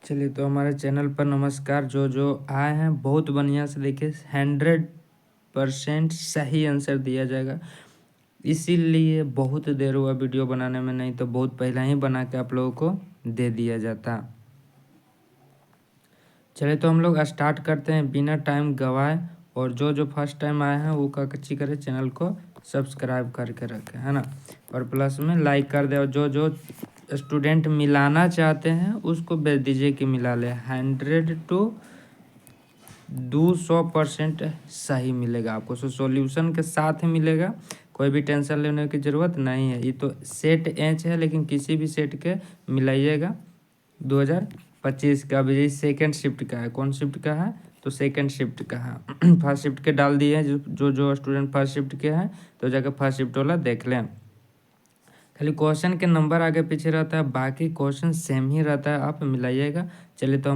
चलिए तो हमारे चैनल पर नमस्कार। जो आए हैं बहुत बढ़िया से देखिए, 100% सही आंसर दिया जाएगा। इसीलिए बहुत देर हुआ वीडियो बनाने में, नहीं तो बहुत पहले ही बना के आप लोगों को दे दिया जाता। चलिए तो हम लोग स्टार्ट करते हैं बिना टाइम गवाए। और जो फर्स्ट टाइम आए हैं वो कच्ची करे, चैनल को सब्सक्राइब करके रखें, है ना। और प्लस में लाइक कर दे। और जो स्टूडेंट मिलाना चाहते हैं उसको भेज दीजिए कि मिला ले। 100 to 200% सही मिलेगा आपको। सॉल्यूशन के साथ ही मिलेगा, कोई भी टेंशन लेने की ज़रूरत नहीं है। ये तो सेट एच है, लेकिन किसी भी सेट के मिलाइएगा। 2025 का अभी सेकेंड शिफ्ट का है। कौन शिफ्ट का है? तो सेकेंड शिफ्ट का है। फर्स्ट शिफ्ट के डाल दिए हैं। जो स्टूडेंट फर्स्ट शिफ्ट के हैं तो जाकर फर्स्ट शिफ्ट वाला देख लें। खाली क्वेश्चन के नंबर आगे पीछे रहता है, बाकी क्वेश्चन सेम ही रहता है, आप मिलाइएगा। चलिए तो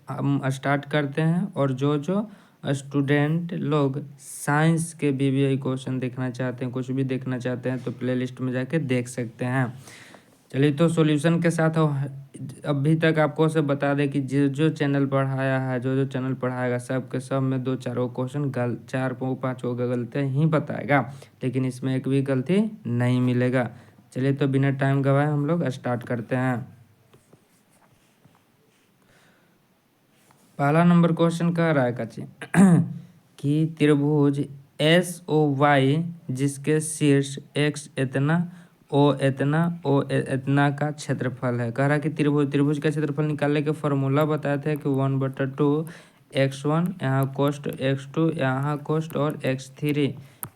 हम स्टार्ट करते हैं। और जो स्टूडेंट लोग साइंस के बीबीआई क्वेश्चन देखना चाहते हैं, कुछ भी देखना चाहते हैं, तो प्लेलिस्ट में जाके देख सकते हैं। चलिए तो सॉल्यूशन के साथ अभी तक आपको से बता दें कि जो चैनल पढ़ाया है, जो चैनल पढ़ाएगा, सब के सब में 2-4 क्वेश्चन 4-5 गलती ही बताएगा, लेकिन इसमें एक भी गलती नहीं मिलेगा। चलिए तो बिना टाइम गवाए हम लोग स्टार्ट करते हैं। पहला नंबर क्वेश्चन कह रहा है काची कि त्रिभुज SOY जिसके शीर्ष x इतना O इतना O इतना का क्षेत्रफल है। कह रहा है कि त्रिभुज का क्षेत्रफल निकालने के फॉर्मूला बताए थे कि 1/2 x1 यहाँ कोस्ट x2 यहाँ कोस्ट और x3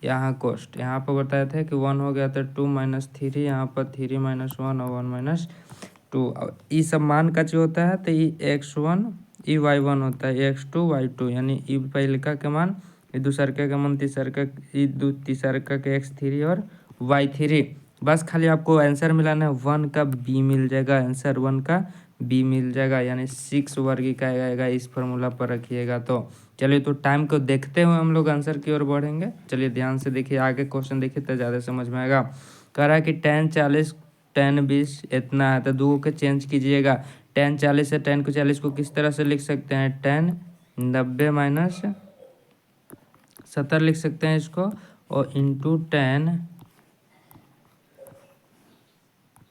यहाँ कोस्ट। यहाँ पर बताए थे कि 1 हो गया तो 2 - 3, यहाँ पर 3 - 1 और 1 - 2। ये सब मान का जो होता है तो ये x1 ये y1 होता है, x2 y2, यानी ये पहलका के मान, ये दूसरका के मान, तीसरका के x3 और y3। बस खाली आपको आंसर मिलाना है। 1 का b मिल जाएगा, आंसर 1 का b मिल जाएगा, यानी 6 वर्ग का आएगा। इस फार्मूला पर रखिएगा। तो चलिए तो टाइम को देखते हुए हम लोग आंसर की ओर बढ़ेंगे। चलिए ध्यान से देखिए, आगे क्वेश्चन देखिए तो ज़्यादा समझ में आएगा। कह रहा है कि 10 40 10 20 इतना है, तो दो के चेंज कीजिएगा। 10 40 है, 10 को 40 को किस तरह से लिख सकते हैं? 10 90 - 70 लिख सकते हैं इसको। और इंटू 10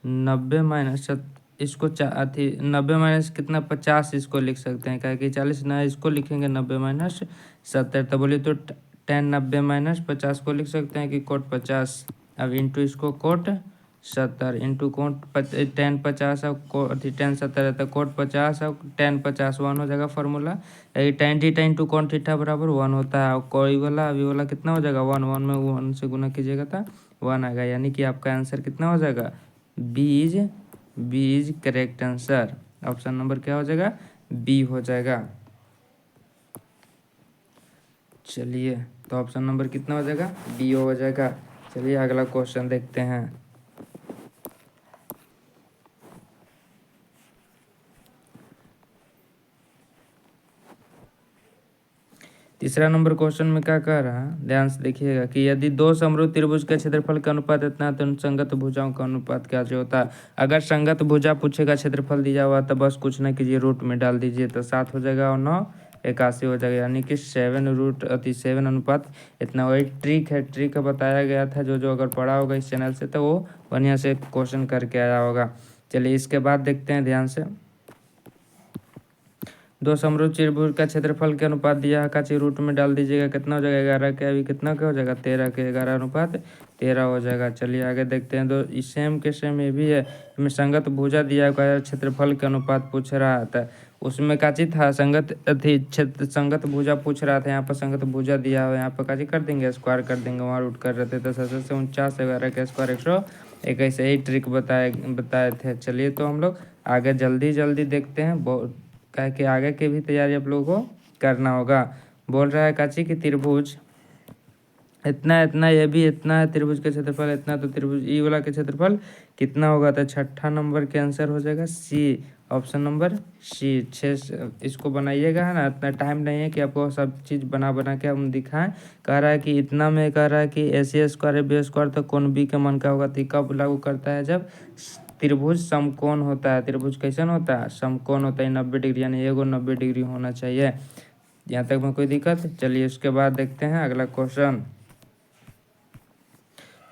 90 - इसको 90 - कितना 50 इसको लिख सकते हैं, क्या कि 40 ना, इसको लिखेंगे 90 - 70। तो बोलिए तो 10 90 - 50 को लिख सकते हैं कि कोट 50। अब इंटू इसको कोट 70 इंटू कोट 10 50 और 10 70 है तो कोट 50 और 10 50 1 हो जाएगा formula. tan theta into cot theta बराबर 1 होता है। और कोई वाला अभी वाला कितना हो जाएगा? 1 में 1 से गुना कीजिएगा तो 1 आएगा, यानी कि आपका आंसर कितना हो जाएगा? B is correct answer. Option number क्या हो जाएगा? बी हो जाएगा। चलिए तो ऑप्शन नंबर कितना हो जाएगा? बी हो जाएगा। चलिए अगला क्वेश्चन देखते हैं। तीसरा नंबर क्वेश्चन में क्या कह रहा है, ध्यान से देखिएगा कि यदि दो समरूप त्रिभुज के क्षेत्रफल का अनुपात इतना है तो संगत भुजाओं का अनुपात क्या जो होता है। अगर संगत भुजा पूछेगा, क्षेत्रफल दिया हुआ, तो बस कुछ ना कीजिए, रूट में डाल दीजिए तो 7 हो जाएगा और 9 81 हो जाएगा, यानी कि 7 अनुपात इतना। वही ट्रिक है, ट्रिक बताया गया था। जो अगर पढ़ा होगा इस चैनल से तो वो बढ़िया से क्वेश्चन करके आया होगा। चलिए इसके बाद देखते हैं ध्यान से। दो समरूप त्रिभुज का क्षेत्रफल के अनुपात दिया है, का रूट में डाल दीजिएगा, कितना हो जाएगा? 11 के अभी कितना का हो जाएगा? 13 के 11 अनुपात 13 हो जाएगा। चलिए आगे देखते हैं। तो सेम के सेम ये भी है, इसमें संगत भुजा दिया है, क्षेत्रफल के अनुपात पूछ रहा था। उसमें काची था? संगत भुजा पूछ रहा था, यहाँ पर संगत भुजा दिया हुआ, यहाँ पर काची कर देंगे? स्क्वायर कर देंगे, वहाँ रूट कर रहे थे तो 749 11 का स्क्वायर 121। यही ट्रिक बताए थे। चलिए तो हम लोग आगे जल्दी देखते हैं, कह के आगे की भी तैयारी आप लोगों को करना होगा। बोल रहा है काची कि त्रिभुज इतना ये भी इतना है, त्रिभुज के क्षेत्रफल इतना, तो त्रिभुज ई वाला के क्षेत्रफल कितना होगा? तो छठा नंबर के आंसर हो जाएगा सी, ऑप्शन नंबर सी। 6 इसको बनाइएगा, है ना। इतना टाइम नहीं है कि आपको सब चीज़ बना के हम दिखाएं। कह रहा है कि इतना में कह रहा है कि AC² बी स्क्वायर तो कौन बी का मान का होगा? तो कब लागू करता है? जब त्रिभुज समकोण होता है। त्रिभुज कैसन होता है? समकोण होता है। 90 डिग्री यानी एगो 90 डिग्री होना चाहिए। यहाँ तक में कोई दिक्कत? चलिए उसके बाद देखते हैं अगला क्वेश्चन।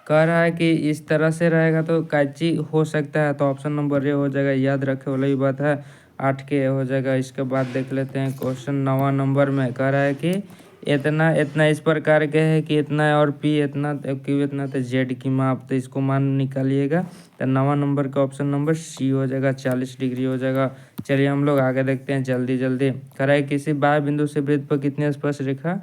कह रहा है कि इस तरह से रहेगा तो कैची हो सकता है, तो ऑप्शन नंबर ए हो जाएगा। याद रखे वाली बात है, 8 के हो जाएगा। इसके बाद देख लेते हैं क्वेश्चन 9वां नंबर में। कह रहा है कि इतना इतना इस प्रकार के है कि इतना और पी इतना क्यू इतना, तो जेड की माप, तो इसको मान निकालिएगा। तो 9वां नंबर का ऑप्शन नंबर सी हो जाएगा, 40 डिग्री हो जाएगा। चलिए हम लोग आगे देखते हैं जल्दी जल्दी। कह रहा है किसी बाह्य बिंदु से वृत्त पर कितनी स्पर्श रेखा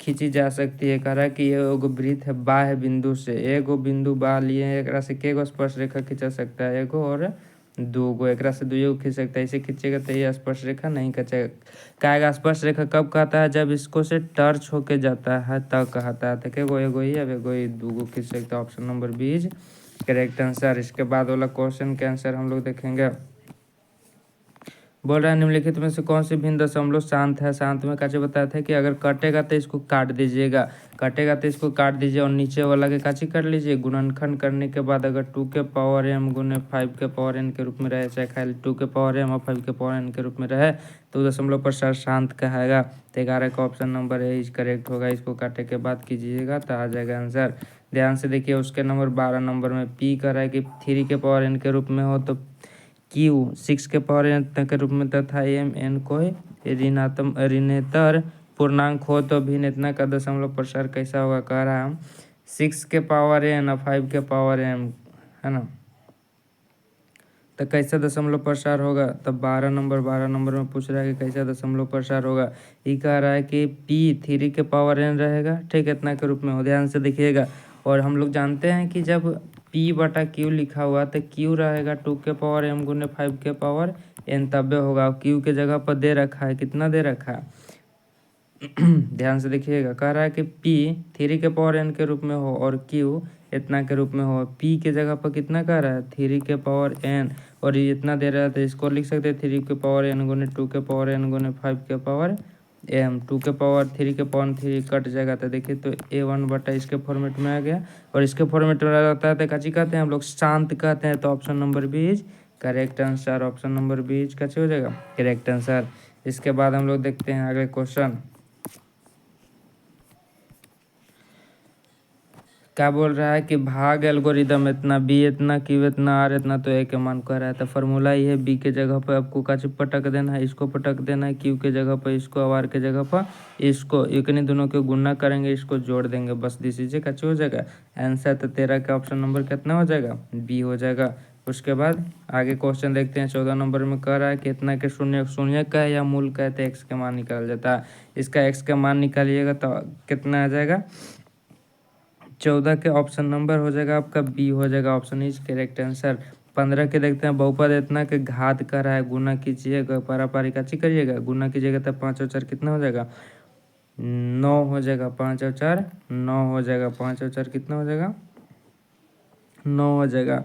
खींची जा सकती है। कह रहा है कि ये एगो वृत्त है बाह्य बिंदु से, एगो बिंदु बा लिए एकरा से केगो स्पर्श रेखा खींचा सकता है? एगो और दूगो, एकरा से दुगो खींच सकता है। इसे खींचेगा तो ये स्पर्श रेखा नहीं खींचेगा। कहेगा स्पर्श रेखा कब कहता है? जब इसको से टर्च होके जाता है तब कहता है। तो केगो एगो ही, अब एगो ही दूगो खींच सकता है। Option number B is correct answer. इसके बाद वाला क्वेश्चन के आंसर हम लोग देखेंगे। बोल रहा है निम्नलिखित में से कौन सी भिन्न दशमलव शांत है? शांत में काचे बताया था कि अगर कटेगा तो इसको काट दीजिएगा, कटेगा तो इसको काट दीजिए और नीचे वाला के काची कर लीजिए। गुणनखंड करने के बाद अगर 2 के पावर m गुने 5 के पावर n के रूप में रहे, चाहे खाली 2 के पावर m और 5 के पावर n के रूप में रहे, तो दशमलव प्रसार शांत कहेगा। तो 11 का option number A is correct होगा। इसको काटे के बाद कीजिएगा तो आ जाएगा आंसर। ध्यान से देखिए उसके नंबर 12 नंबर में पी कर रहा है कि 3 के पावर n के रूप में हो, तो क्यू 6 के पावर n के रूप में, तथा एम एन कोई ऋणात्मक पूर्णांक हो तो भिन्न इतना का दशमलव प्रसार कैसा होगा? कह रहा है 6 के पावर n और 5 के पावर m है ना, तो कैसा दशमलव प्रसार होगा? तब 12 नंबर में पूछ रहा है कि कैसा दशमलव प्रसार होगा। ये कह रहा है कि p 3 के पावर n रहेगा, ठीक है, इतना के रूप में हो। ध्यान से देखिएगा। और हम लोग जानते हैं कि जब p बटा q लिखा हुआ तो q रहेगा 2 के पावर m गुने 5 के पावर n, तब होगा। q के जगह पर दे रखा है, कितना दे रखा है? ध्यान से देखिएगा। कह रहा है कि p 3 के पावर n के रूप में हो और q इतना के रूप में हो। p के जगह पर कितना कह रहा है? 3 के पावर n, और ये इतना दे रहा है तो इसको लिख सकते हैं 3 के पावर n गुने 2 के पावर n गुने 5 के पावर m। 2 के पावर 3 के पावर 3 कट जाएगा, तो देखिए तो a1 बटा इसके फॉर्मेट में आ गया। और इसके फॉर्मेट में रहता है तो काची कहते हैं हम लोग? शांत कहते हैं। तो option number B is correct answer. Option number B is कैसे हो जाएगा? Correct answer. इसके बाद हम लोग देखते हैं अगले क्वेश्चन। क्या बोल रहा है कि भाग एल्गोरिदम इतना, बी इतना, क्यू इतना, आर इतना, तो ए के मान कह रहा है। तो फार्मूला ये है, बी के जगह पर आपको काची पटक देना है, इसको पटक देना है, क्यू के जगह पर इसको, आर के जगह पर इसको, इतने दोनों को गुना करेंगे, इसको जोड़ देंगे, बस दिस इज काची हो जाएगा आंसर। तो 13 का ऑप्शन नंबर कितना हो जाएगा? बी हो जाएगा। उसके बाद आगे क्वेश्चन देखते हैं। 14 नंबर में कह रहा है कि इतना के शून्य शून्य का है या मूल का है, तो एक्स का मान निकाल जाता है। इसका एक्स का मान निकालिएगा तो कितना आ जाएगा? 14 के ऑप्शन नंबर हो जाएगा आपका बी हो जाएगा। Option is correct answer. 15 के देखते हैं। बहुपद इतना के घात कर रहा है, गुना कीजिएगा, पारापारी काची करिएगा, गुना कीजिएगा तो 5 और 4 कितना हो जाएगा? 9 हो जाएगा। 5 और 4 9 हो जाएगा। 5 और 4 कितना हो जाएगा? 9 हो जाएगा।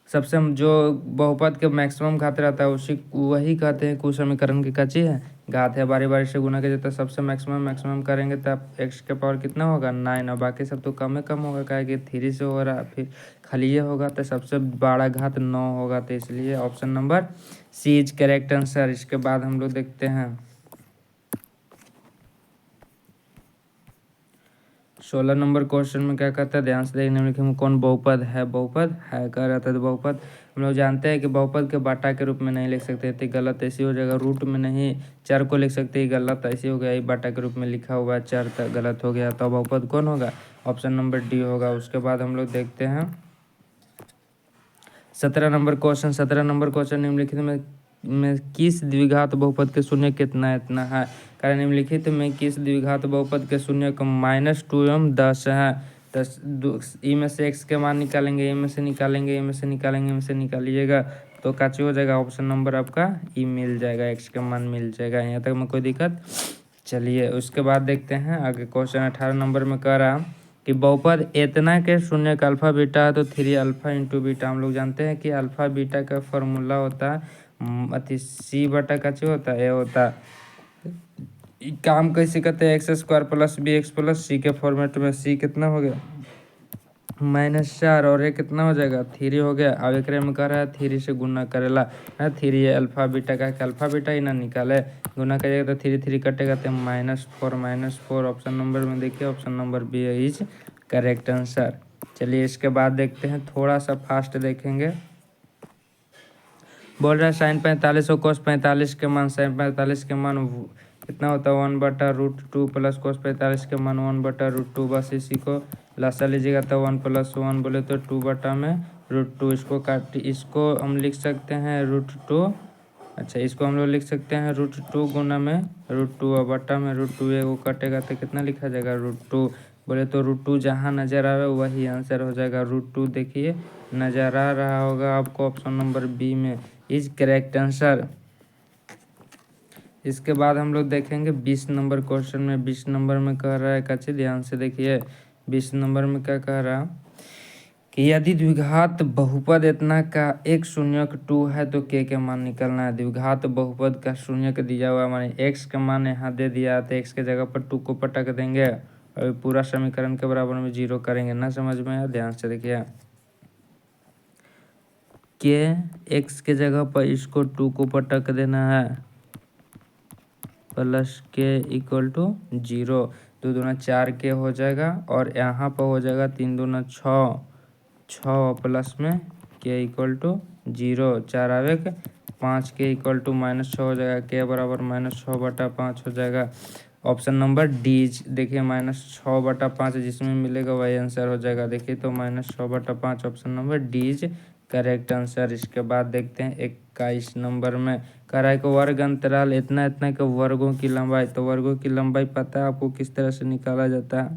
सबसे जो बहुपद के मैक्सिमम घात रहता है उसी वही कहते हैं कुछ समीकरण की काची है घात है। बारी बारी से गुना के जाता है, सबसे मैक्सिमम करेंगे तब एक्स के पावर कितना होगा? 9, और बाकी सब तो कम होगा, क्या कि 3 से हो रहा है, फिर खाली ये होगा तो सबसे बड़ा घात 9 होगा। तो इसलिए option number C is correct answer. इसके बाद हम लोग देखते हैं 16 नंबर क्वेश्चन में क्या कहता है, ध्यान से देखने में कौन बहुपद है? बहुपद है कह रहा था। तो बहुपद हम लोग जानते हैं कि बहुपद के बाटा के रूप में नहीं लिख सकते, तो गलत ऐसी हो जाएगा। रूट में नहीं चर को लिख सकते हैं, गलत ऐसी हो गया। ये बाटा के रूप में लिखा हुआ है चर, तो गलत हो गया। तो बहुपद कौन होगा? ऑप्शन नंबर डी होगा। उसके बाद हम लोग देखते हैं 17 नंबर क्वेश्चन। 17 नंबर क्वेश्चन निम्नलिखित में किस द्विघात बहुपद के शून्य कितना इतना है? कारण निम्नलिखित में किस द्विघात बहुपद के शून्य का -2m 10 है। 10 ई में से x के मान निकालेंगे, ए में से निकालेंगे, ए में से निकालेंगे, ए में से निकालिएगा तो काची हो जाएगा? ऑप्शन नंबर आपका ई मिल जाएगा, x का मान मिल जाएगा। यहाँ तक में कोई दिक्कत? चलिए उसके बाद देखते हैं आगे क्वेश्चन 18 नंबर में कह रहा कि बहुपद इतना के शून्य का अल्फा बीटा है तो 3 अल्फा इंटू बीटा। हम लोग जानते हैं कि अल्फा बीटा का फॉर्मूला होता है अति सी बटा का ची होता है, ए होता है। काम कैसे करते हैं? X square plus b x plus c के फॉर्मेट में। सी कितना हो गया? -4 और ये कितना हो जाएगा 3 हो गया। अब एक में कह रहा है 3 से गुना करेला है 3 है अल्फा बीटा का अल्फा बीटा ही ना निकाले गुना करिएगा तो 3 3 कटेगा तो -4 ऑप्शन नंबर में देखिए option number B is correct answer. चलिए इसके बाद देखते हैं थोड़ा सा फास्ट देखेंगे। बोल रहा है साइन 45 और कोस 45 के मान साइन 45 के मान कितना होता है 1/√2 प्लस कोस 45 के मान 1/√2। बस इसी को लसा लीजिएगा तो 1 + 1 बोले तो 2/√2 इसको काट इसको हम लिख सकते हैं √2। अच्छा इसको हम लोग लिख सकते हैं √2 गुना में √2 और बटा में √2 वो कटेगा तो कितना लिखा जाएगा √2 बोले तो √2 जहाँ नज़र आवे वही आंसर हो जाएगा। √2 देखिए नज़र आ रहा होगा आपको ऑप्शन नंबर बी में इज करेक्ट आंसर। इसके बाद हम लोग देखेंगे 20 नंबर क्वेश्चन में। 20 नंबर में कह रहा है कच्चे ध्यान से देखिए 20 नंबर में क्या कह रहा कि यदि द्विघात बहुपद इतना का एक शून्यक 2 है तो के मान निकलना है। द्विघात बहुपद का शून्यक दिया हुआ माने एक्स का मान यहाँ दे दिया तो एक्स के जगह पर 2 को पटक देंगे और पूरा समीकरण के बराबर में 0 करेंगे। ना समझ में आया ध्यान से देखिए के एक्स के जगह पर इसको 2 को पटक देना है प्लस के इक्वल टू 0 2 दूना 4 के हो जाएगा और यहाँ पर हो जाएगा 3 दूना 6 प्लस में के इक्वल टू 0 4 आवे 5 के इक्वल टू -6 हो जाएगा के बराबर -6/5 हो जाएगा। ऑप्शन नंबर डी देखिए -6/5 जिसमें मिलेगा वही आंसर हो जाएगा। देखिए तो -6/5 option number D is correct answer. इसके बाद देखते हैं 21 नंबर में कह रहा है कि वर्ग अंतराल इतना इतना के वर्गों की लंबाई। तो वर्गों की लंबाई पता है आपको किस तरह से निकाला जाता है।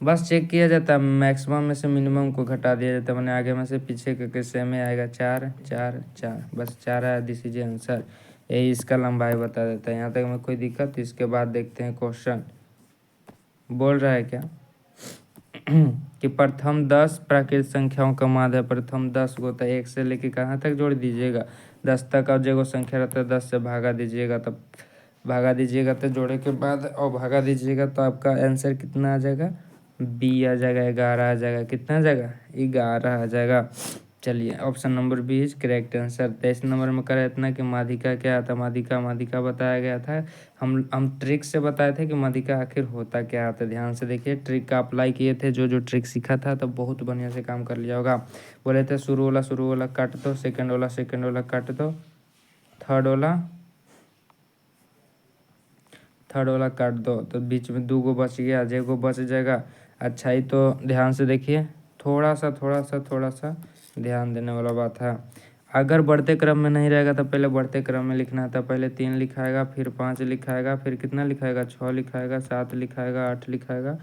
बस चेक किया जाता है मैक्सिमम में से मिनिमम को घटा दिया जाता है मैंने आगे में से पीछे के सेम में आएगा 4 4 4 बस 4 आया दिस इज आंसर। यही इसका लंबाई बता देता है। यहाँ तक में कोई दिक्कत। इसके बाद देखते हैं क्वेश्चन बोल रहा है क्या कि प्रथम 10 प्राकृत संख्याओं का माध्य है। प्रथम 10 को होता है 1 से लेके कहाँ तक जोड़ दीजिएगा 10 तक और जो संख्या रहता है 10 से भागा दीजिएगा तब भागा दीजिएगा तो जोड़े के बाद और भागा दीजिएगा तो आपका आंसर कितना आ जाएगा बी आ जाएगा 11 आ जाएगा। कितना आ जाएगा 11 आ जाएगा। चलिए option number B is correct answer. 23 number में करा इतना कि माध्यिका क्या था। माध्यिका बताया गया था। हम ट्रिक से बताए थे कि माध्यिका आखिर होता क्या आता है। ध्यान से देखिए ट्रिक का अप्लाई किए थे जो ट्रिक सीखा था तो बहुत बढ़िया से काम कर लिया होगा। बोले थे शुरू वाला काट दो सेकेंड वाला काट दो थर्ड वाला काट दो तो बीच में 2 गो बच गया 1 गो बच जाएगा। अच्छा ही तो ध्यान से देखिए थोड़ा सा ध्यान देने वाला बात है। अगर बढ़ते क्रम में नहीं रहेगा तो पहले बढ़ते क्रम में लिखना था। पहले 3 लिखाएगा फिर 5 लिखाएगा फिर कितना लिखाएगा 6 लिखाएगा 7 लिखाएगा 8 लिखाएगा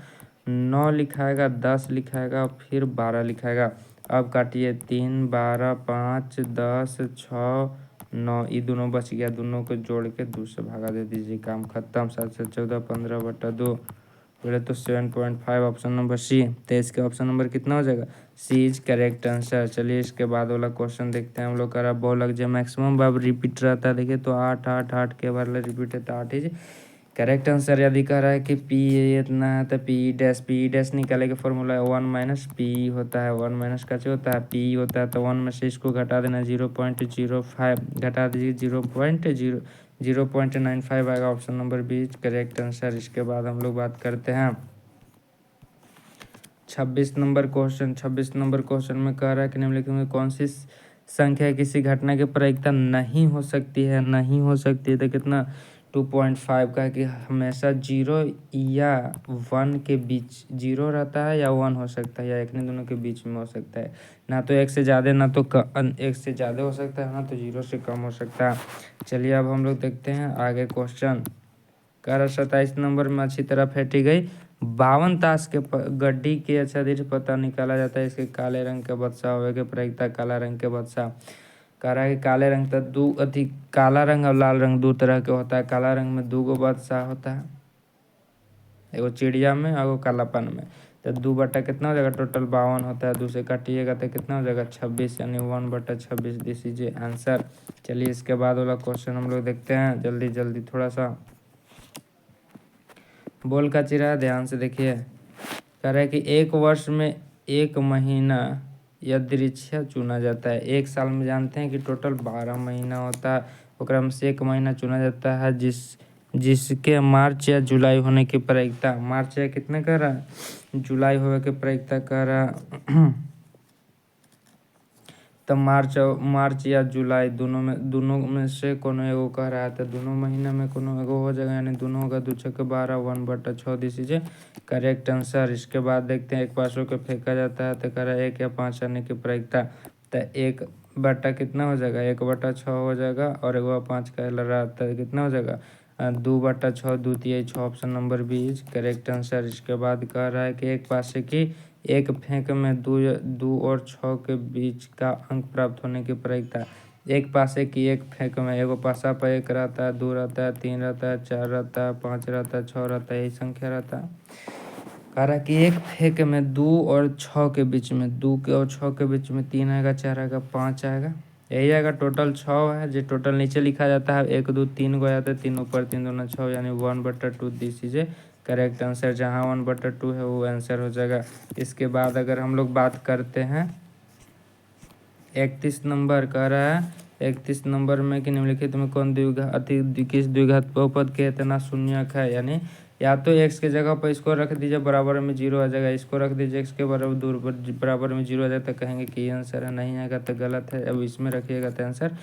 9 लिखाएगा 10 लिखाएगा फिर 12 लिखाएगा। अब काटिए 3 12 5 10 6 9 ये दोनों बच गया। दोनों को जोड़ के 2 से भागा दे दीजिए काम खत्म। 7 से 14 15/2 बोले तो 7.5 ऑप्शन नंबर सी। तो इसके ऑप्शन नंबर कितना हो जाएगा सी इज करेक्ट आंसर। चलिए इसके बाद वाला क्वेश्चन देखते हैं हम लोग। करा बहुलक जो मैक्सिमम बार रिपीट रहता है देखिए तो 8 8 8 के बार रिपीट है तो 8 इज करेक्ट आंसर। यदि कह रहा है कि पी इतना है तो पी डैश निकाले का फॉर्मूला है 1 - पी होता है 1 - कैसे होता है पी होता है तो 1 में से इसको घटा देना 0.05 घटा दीजिए 0.95 आएगा। Option number B correct answer. इसके बाद हम लोग बात करते हैं 26 नंबर क्वेश्चन। 26 नंबर क्वेश्चन में कह रहा है कि निम्नलिखित में कौन सी संख्या किसी घटना की प्रायिकता नहीं हो सकती है तो कितना 2.5 का है कि हमेशा 0 या 1 के बीच 0 रहता है या 1 हो सकता है या एक दोनों के बीच में हो सकता है। ना तो 1 से ज़्यादा ना तो 1 से ज़्यादा हो सकता है ना तो 0 से कम हो सकता है। चलिए अब हम लोग देखते हैं आगे क्वेश्चन। कह 27 नंबर में अच्छी तरह फेंटी गई 52 ताश के गड्डी के अक्षांश पता निकाला जाता है। इसके काले रंग के बदशाह होवे के प्रायिकता काला रंग के बदशाह। कह रहा है कि काले रंग तो दो अधिक काला रंग और लाल रंग 2 तरह के होता है। काला रंग में 2 गो बादशाह होता है एगो चिड़िया में और एगो कालापन में। तो 2 बटा कितना हो जाएगा टोटल 52 होता है। 2 से काटिएगा तो कितना हो जाएगा 26 यानी 1/26 दिस इज आंसर। चलिए इसके बाद वाला क्वेश्चन हम लोग देखते हैं जल्दी थोड़ा सा बोल का चिरा ध्यान से देखिए कह रहा है कि एक वर्ष में एक महीना यादृच्छिक चुना जाता है। एक साल में जानते हैं कि टोटल 12 महीना होता है, ओकरा में से एक महीना चुना जाता है जिसके मार्च या जुलाई होने की प्रायिकता, मार्च या कितने कह रहा है, जुलाई होने की प्रायिकता कह रहा तो मार्च या जुलाई दोनों में से कोनो एगो कह रहा है, तो दोनों महीना में कोनो एगो हो जाएगा, यानी दोनों होगा 2×12 1/6 दिस इज करेक्ट आंसर। इसके बाद देखते हैं एक पासों को फेंका जाता है तो कह रहा है 1 या 5 आने की प्रायिकता, तो 1 बटा कितना हो जाएगा, 1/6 हो जाएगा, और 1/5 का लग रहा था कितना हो जाएगा 2/6 द्वितीय 6, option number B is correct answer. इसके बाद कह रहा है कि एक पासे की एक फेंक में 2 और 6 के बीच का अंक प्राप्त होने की प्रायिकता। एक पासे की एक फेंक में एगो पासा पर 1 रहता है, 2 रहता है, 3 रहता है, 4 रहता है, 5 रहता है, 6 रहता है, यही संख्या रहता है। कह रहा है कि एक फेंक में 2 और 6 के बीच में, 2 के और 6 के बीच में 3 आएगा, 4 आएगा, 5 आएगा, यही आएगा, टोटल 6 है। जो टोटल नीचे लिखा जाता है 1 2 3 को जाता है, 3 ऊपर 3 दूना 6, यानी 1/2 दिस इज करेक्ट आंसर। जहाँ 1/2 है वो आंसर हो जाएगा। इसके बाद अगर हम लोग बात करते हैं 31 नंबर, कह रहा है 31 नंबर में कि निम्नलिखित में कौन किस द्विघात बहुपद के इतना शून्यक है, यानी या तो x के जगह पर इसको रख दीजिए बराबर में 0 आ जाएगा, इसको रख दीजिए x के बराबर में 0 आ जाए तो कहेंगे कि ये आंसर है, नहीं आएगा तो गलत है। अब इसमें रखिएगा तो आंसर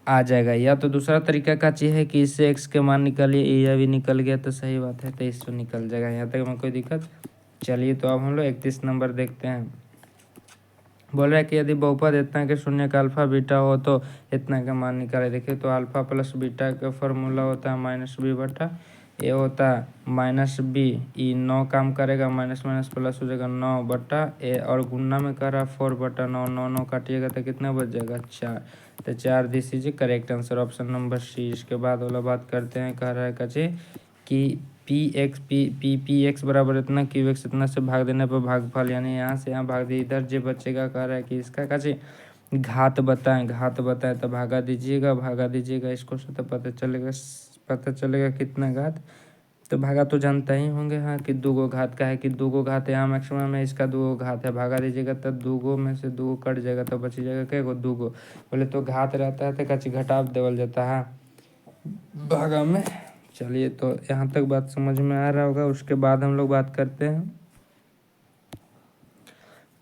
आ जाएगा। या तो दूसरा तरीका का चीज़ है कि इससे x के मान निकालिए, ये भी निकल गया तो सही बात है, तो इससे निकल जाएगा, यहाँ तक में कोई दिक्कत। चलिए तो अब हम लोग 31 नंबर देखते हैं। बोल रहा है कि यदि बहुपद इतना के शून्य का अल्फा बीटा हो तो इतना का मान निकाले। देखिए तो अल्फा प्लस बीटा का फॉर्मूला होता है -b/, ये होता है -b, ई 9 काम करेगा, माइनस माइनस प्लस हो जाएगा 9/a, और गुणा में कर रहा 4/9, 9 काटिएगा तो कितना बच जाएगा 4, तो 4 this is correct answer, option number C. इसके बाद वाला बात करते हैं, कह रहा है कचे कि पी एक्स बराबर इतना क्यू एक्स इतना से भाग देने पर भागफल, यानी यहाँ से यहाँ भाग दिए, इधर जो बचेगा कह रहा है कि इसका कैसे घात बताएं तो भागा दीजिएगा इसको से, तो पता चलेगा कितना घात, तो भागा तो जानता ही होंगे हाँ कि 2 घात का है, कि 2 घात यहाँ मैक्सिमम है, इसका 2 घात है, भागा दीजिएगा तो 2 में से 2 कट जाएगा तो बच जाएगा क्या 2। बोले तो घात रहता है तो कच्ची घटाव देवल जाता है भागा में। चलिए तो यहाँ तक बात समझ में आ रहा होगा। उसके बाद हम लोग बात करते हैं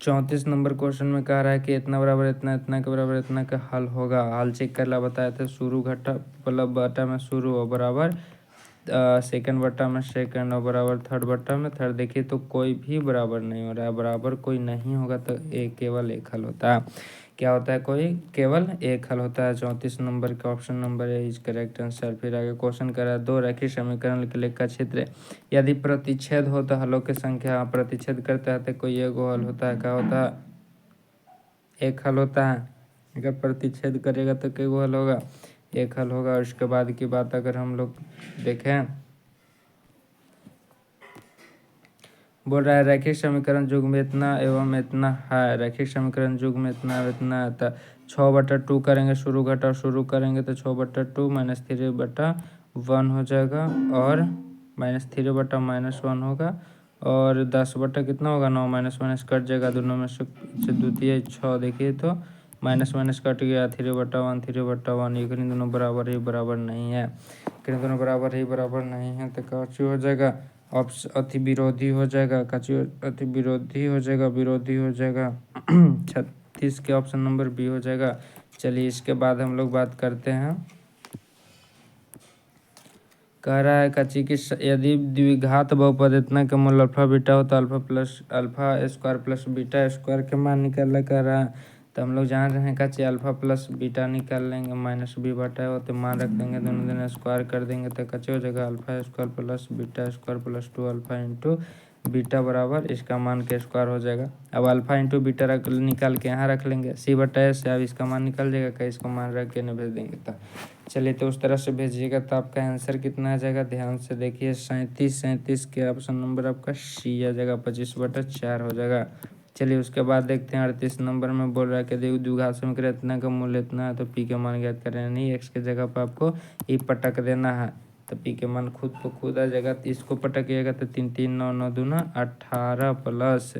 34 नंबर क्वेश्चन में कह रहा है कि इतना बराबर इतना, इतना के बराबर इतना का हल होगा। हल चेक कर ला बताया था, शुरू घटा मतलब बटा में शुरू हो बराबर सेकंड बटा में सेकंड और बराबर थर्ड बटा में थर्ड। देखिए तो कोई भी बराबर नहीं हो रहा है, बराबर कोई नहीं होगा तो केवल एक हल होता है। क्या होता है, कोई केवल एक हल होता है। 34 नंबर का option number A is correct answer. फिर आगे क्वेश्चन कर रहा है 2 रैखिक समीकरण के लिए का क्षेत्र यदि प्रतिच्छेद हो तो हलों की संख्या, प्रतिच्छेद करता है तो कोई एगो हल होता है, क्या होता है, एक हल होता है। अगर प्रतिच्छेद करेगा तो कई हल होगा, एक हल होगा। और उसके बाद की बात अगर हम लोग देखें, बोल रहा है रैखिक समीकरण युग्म में इतना एवं इतना है, रैखिक समीकरण युग्म में इतना आता 6/2 करेंगे, शुरू घटा शुरू करेंगे तो 6/2 -3/1 हो जाएगा, और -3/-1 होगा, और 10 कितना होगा 9, माइनस माइनस कट जाएगा, दोनों में से द्वितीय 6, देखिए तो माइनस माइनस कट गया, 3/1 ये दोनों बराबर नहीं है, दोनों बराबर नहीं है तो कौची हो जाएगा, अति विरोधी हो जाएगा, अति विरोधी हो जाएगा 36 के ऑप्शन नंबर बी हो जाएगा। चलिए इसके बाद हम लोग बात करते हैं, कह रहा है कच्ची की यदि द्विघात बहुपद इतना का मूल अल्फा बीटा हो तो alpha square plus beta square के मान निकालना कह रहा है। तो हम लोग जान रहे हैं कच्ची अल्फा प्लस बीटा निकाल लेंगे, -b/, हो तो मान रख देंगे, दोनों दिन स्क्वायर कर देंगे तो कच्चे हो जाएगा alpha square plus beta square plus 2 alpha into beta बराबर इसका मान के स्क्वायर हो जाएगा। अब अल्फा इंटू बीटा निकाल के यहाँ रख लेंगे, c/s से अब इसका मान निकल जाएगा, कहीं इसको मान रख के नहीं भेज देंगे तो चलिए तो उस तरह से भेजिएगा तो आपका आंसर कितना आ जाएगा, ध्यान से देखिए 37 के ऑप्शन नंबर आपका सी आ जाएगा, 25/4 हो जाएगा। चलिए उसके बाद देखते हैं 38 नंबर में बोल रहा है कि द्विघात समीकरण इतना का मूल्य इतना है तो पी का मान ज्ञात करें, नहीं एक्स के जगह पर आपको ई पटक देना है, तो पी के मान खुद को खुद आ जाएगा। तो इसको पटकिएगा तो 3 3 9 9 दूना 18 प्लस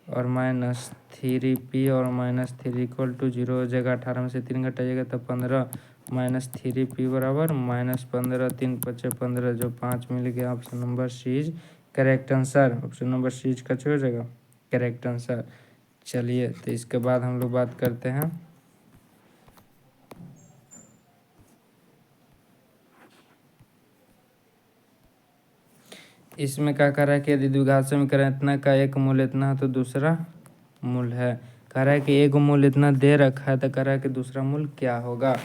और माइनस 3p और माइनस 3 इक्वल टू 0 हो जाएगा। 18 में से 3 घटाइएगा तो 15 माइनस 3p बराबर माइनस 15, 3 पचे 15, जो 5 मिल गया। Option number C is correct answer. Option number C is का हो जाएगा करेक्ट आंसर। चलिए तो इसके बाद हम लोग बात करते हैं इसमें क्या कह रहा है कि यदि द्विघात समीकरण इतना का एक मूल इतना है तो दूसरा मूल है। कह रहा है कि एक मूल इतना दे रखा है तो कह रहा है कि दूसरा मूल क्या होगा।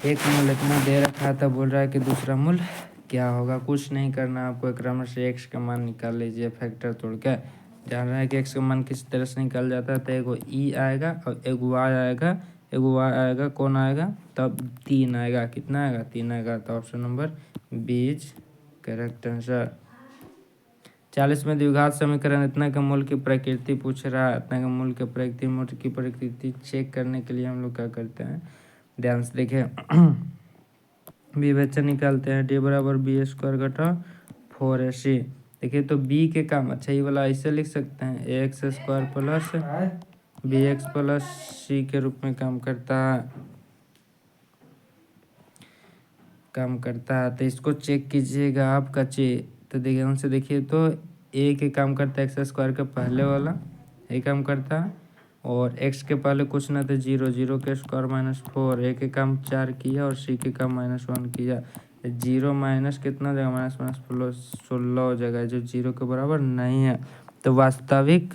एक मूल इतना दे रखा है तो बोल रहा है कि दूसरा मूल क्या होगा। कुछ नहीं करना आपको, क्रम से एक्स का मान निकाल लीजिए फैक्टर तोड़ के। जान रहा है कि एक्स का मान किस तरह से निकाल जाता है। तो एगो ई आएगा और एगो वाई आएगा, एगो वाई आएगा, कौन आएगा तब 3 आएगा। कितना आएगा 3 आएगा। तो option number B is correct answer. 40 में द्विघात समीकरण इतना के मूल की प्रकृति पूछ रहा है। इतना के मूल के प्रकृति मूल की प्रकृति चेक करने के लिए हम लोग क्या करते हैं, ध्यान से देखें विवेचन निकालते हैं। डी बराबर बी स्क्वायर घटा 4ac। देखिए तो बी के काम, अच्छा ये वाला ऐसे लिख सकते हैं x square plus b x plus c के रूप में काम करता है। तो इसको चेक कीजिएगा आप कच्चे। तो ध्यान से देखिए तो ए के काम करता है एक्स स्क्वायर के पहले वाला ए काम करता है, और एक्स के पहले कुछ ना तो 0, 0 के स्क्वायर माइनस 4, ए के काम 4 किया और सी के काम -1 किया। 0 माइनस कितना हो जाएगा माइनस माइनस प्लस 16 हो जाएगा, जो 0 के बराबर नहीं है। तो वास्तविक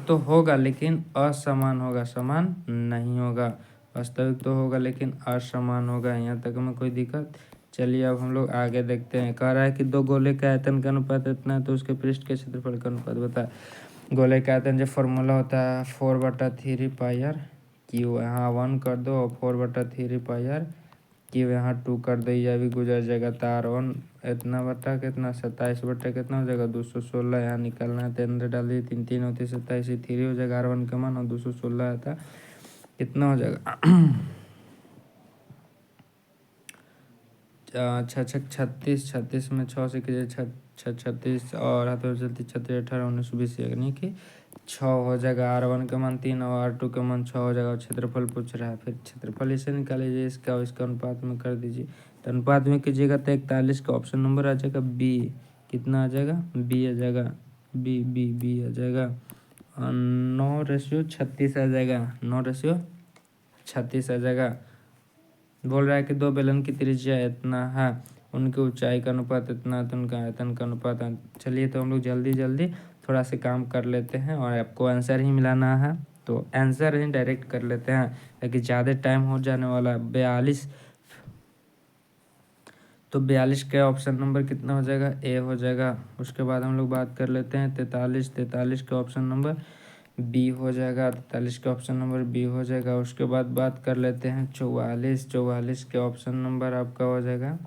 तो होगा लेकिन असमान होगा, समान नहीं होगा। वास्तविक तो होगा लेकिन असमान होगा। यहाँ तक में कोई दिक्कत। चलिए अब हम लोग आगे देखते हैं। कह रहा है कि दो गोले का आयतन का अनुपात इतना है तो उसके पृष्ठ के क्षेत्रफल का अनुपात बता। गोले का आयतन जो फॉर्मूला होता है 4/3 पाई आर क्यू, यहाँ 1 कर दो और 4/3 पाई आर क्यू यहाँ 2 कर दो, यह भी गुजर जाएगा। तार 1 इतना बटा कितना 27 बटा कितना हो जाएगा 216। यहाँ निकालना है तो अंदर डाल दिए 3 3 होती 27, 3 हो जाएगा R1 का मान, और 216 आता कितना हो जाएगा 36, 36 में 6 से कीजिए 36 और हाथों चलती 36, 18, 19, 20 यानी कि 6 हो जाएगा। R1 का मान 3 और R2 का मान 6 हो जाएगा। और क्षेत्रफल पूछ रहा है, फिर क्षेत्रफल इसे निकाल लीजिए इसका और इसका अनुपात में कर दीजिए। तो अनुपात में कीजिएगा तो 41 का ऑप्शन नंबर आ जाएगा बी। कितना आ जाएगा बी आ जाएगा, बी आ जाएगा। 9:36 आ जाएगा, 9:36 आ जाएगा। बोल रहा है कि दो बेलन की त्रिज्या इतना है, उनकी ऊंचाई का अनुपात इतना है तो उनका आयतन का अनुपात। चलिए तो हम लोग जल्दी जल्दी थोड़ा सा काम कर लेते हैं और आपको आंसर ही मिलाना है, तो आंसर ही डायरेक्ट कर लेते हैं ताकि ज़्यादा टाइम हो जाने वाला है। 42, तो 42 का ऑप्शन नंबर कितना हो जाएगा ए हो जाएगा। उसके बाद हम लोग बात कर लेते हैं 43, 43 का ऑप्शन नंबर बी हो जाएगा। 43 का ऑप्शन नंबर बी हो जाएगा। उसके बाद बात कर लेते हैं 44, 44 के ऑप्शन नंबर आपका हो जाएगा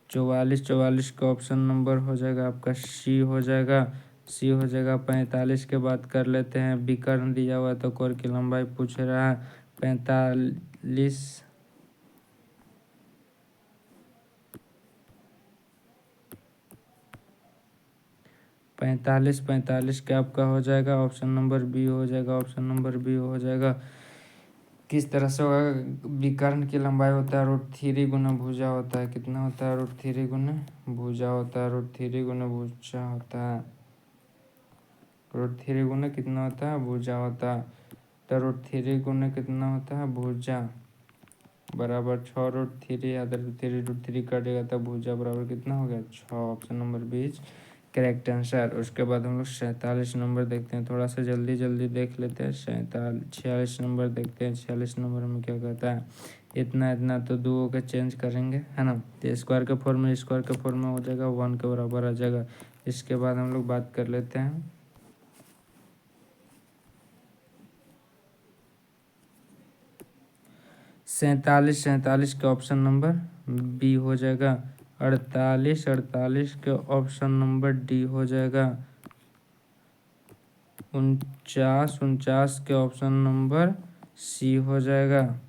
44, 44 का ऑप्शन नंबर हो जाएगा आपका सी हो जाएगा, सी हो जाएगा। 45 के बात कर लेते हैं, विकर्ण दिया हुआ तो कोर की लंबाई पूछ रहा है। 45, 45 का आपका हो जाएगा ऑप्शन नंबर बी हो जाएगा, ऑप्शन नंबर बी हो जाएगा। किस तरह से होगा, विकर्ण की लंबाई होता है √3 गुना भुजा होता है। कितना होता है √3 गुना भुजा होता है, √3 गुना भुजा होता है, √3 गुना कितना होता है भुजा होता है। तो √3 गुना कितना होता है भुजा बराबर 6 √3, या √3 कटेगा तब भुजा बराबर कितना हो गया 6। Option number 20 correct answer. उसके बाद हम लोग 47 नंबर देखते हैं, थोड़ा सा जल्दी जल्दी देख लेते हैं। 46 नंबर देखते हैं। 46 नंबर में क्या कहता है, इतना इतना तो दो का चेंज करेंगे है ना, तो स्क्वायर के फॉर्म में स्क्वायर के फॉर्म में हो जाएगा 1 के बराबर आ जाएगा। इसके बाद हम लोग बात कर लेते हैं 47 के ऑप्शन नंबर बी हो जाएगा। 48 के ऑप्शन नंबर डी हो जाएगा। 49 49 के ऑप्शन नंबर सी हो जाएगा।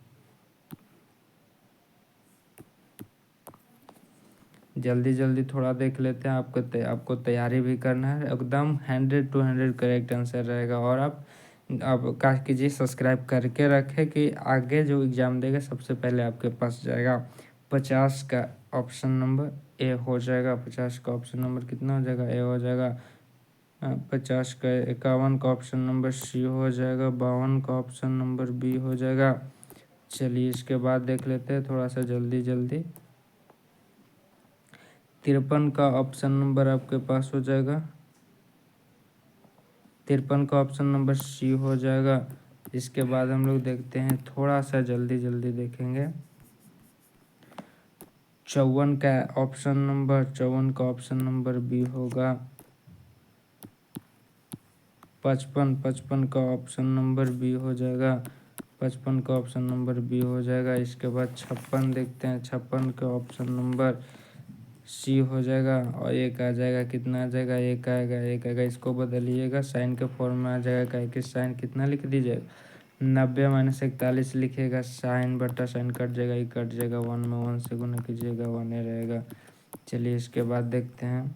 जल्दी जल्दी थोड़ा देख लेते हैं, आपको तैयारी भी करना है, एकदम 100 to 100 करेक्ट आंसर रहेगा। और आप क्या कीजिए, सब्सक्राइब करके रखें कि आगे जो एग्ज़ाम देगा सबसे पहले आपके पास जाएगा। 50 का ऑप्शन नंबर ए हो जाएगा। 50 का ऑप्शन नंबर कितना हो जाएगा, ए हो जाएगा। 50 का 51 का ऑप्शन नंबर सी हो जाएगा। 52 का ऑप्शन नंबर बी हो जाएगा। चलिए इसके बाद देख लेते हैं थोड़ा सा जल्दी जल्दी। 53 का ऑप्शन नंबर आपके पास हो जाएगा। 53 का ऑप्शन नंबर सी हो जाएगा। इसके बाद हम लोग देखते हैं थोड़ा सा जल्दी जल्दी देखेंगे। 54 का ऑप्शन नंबर बी होगा। 55 का ऑप्शन नंबर बी हो जाएगा। 55 का ऑप्शन नंबर बी हो जाएगा। इसके बाद 56 देखते हैं। 56 का ऑप्शन नंबर सी हो जाएगा। और एक आ जाएगा, कितना आ जाएगा, एक आएगा। इसको बदलिएगा, साइन के फॉर्म में आ जाएगा। क्या कि साइन कितना लिख दीजिएगा, 90 - 41 लिखिएगा। साइन बटा साइन कट जाएगा, ये कट जाएगा। 1 में 1 से गुना कीजिएगा, 1 ही रहेगा। चलिए इसके बाद देखते हैं।